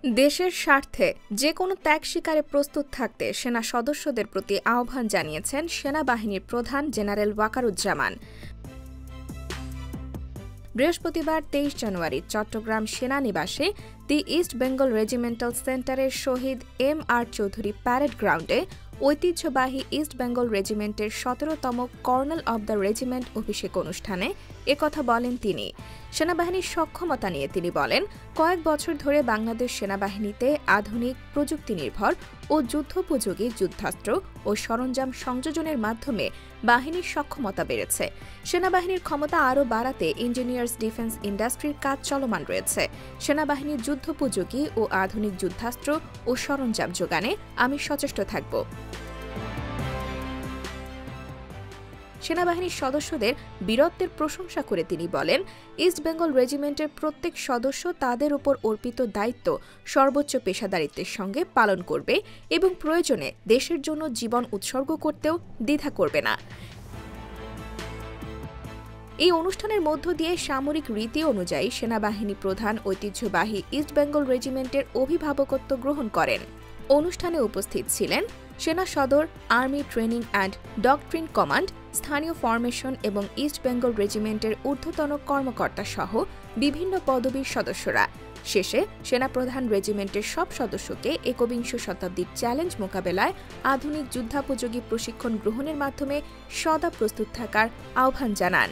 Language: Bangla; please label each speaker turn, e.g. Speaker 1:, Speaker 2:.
Speaker 1: দেশের স্বার্থে যে কোনো ত্যাগ স্বীকারে প্রস্তুত থাকতে সেনা সদস্যদের প্রতি আহ্বান জানিয়েছেন সেনাবাহিনীর প্রধান জেনারেল ওয়াকারুজ্জামান। বৃহস্পতিবার ২৩ জানুয়ারি চট্টগ্রাম সেনানিবাসে দি ইস্ট বেঙ্গল রেজিমেন্টাল সেন্টারের শহীদ এম.আর. চৌধুরী প্যারেড গ্রাউন্ডে ঐতিহ্যবাহী ইস্ট বেঙ্গল রেজিমেন্টের ১৭তম কর্নেল অব দ্য রেজিমেন্ট অভিষেক অনুষ্ঠানে একথা বলেন তিনি। সেনাবাহিনীর সক্ষমতা নিয়ে তিনি বলেন, কয়েক বছর ধরে বাংলাদেশ সেনাবাহিনীতে আধুনিক প্রযুক্তি নির্ভর ও যুদ্ধোপযোগী যুদ্ধাস্ত্র ও সরঞ্জাম সংযোজনের মাধ্যমে বাহিনীর সক্ষমতা বেড়েছে। সেনাবাহিনীর ক্ষমতা আরও বাড়াতে ইঞ্জিনিয়ার্স ডিফেন্স ইন্ডাস্ট্রির কাজ চলমান রয়েছে। সেনাবাহিনীর যুদ্ধোপযোগী ও আধুনিক যুদ্ধাস্ত্র ও সরঞ্জাম যোগানে আমি সচেষ্ট থাকব। সেনাবাহিনীর সদস্যদের বীরত্বের প্রশংসা করে তিনি বলেন, ইস্ট বেঙ্গল রেজিমেন্টের প্রত্যেক সদস্য তাদের উপর অর্পিত দায়িত্ব সর্বোচ্চ পেশাদারিত্বের সঙ্গে পালন করবে এবং প্রয়োজনে দেশের জন্য জীবন উৎসর্গ করতেও দ্বিধা করবে না। এই অনুষ্ঠানের মধ্য দিয়ে সামরিক রীতি অনুযায়ী সেনাবাহিনী প্রধান ঐতিহ্যবাহী ইস্ট বেঙ্গল রেজিমেন্টের অভিভাবকত্ব গ্রহণ করেন। অনুষ্ঠানে উপস্থিত ছিলেন সেনা সদর, army training and doctrine command, স্থানীয় ফরমেশন এবং ইস্ট বেঙ্গল রেজিমেন্টের ঊর্ধ্বতন কর্মকর্তা সহ বিভিন্ন পদবীর সদস্যরা। শেষে সেনাপ্রধান রেজিমেন্টের সব সদস্যকে একবিংশ শতাব্দীর চ্যালেঞ্জ মোকাবেলায় আধুনিক যুদ্ধোপযোগী প্রশিক্ষণ গ্রহণের মাধ্যমে সদা প্রস্তুত থাকার আহ্বান জানান।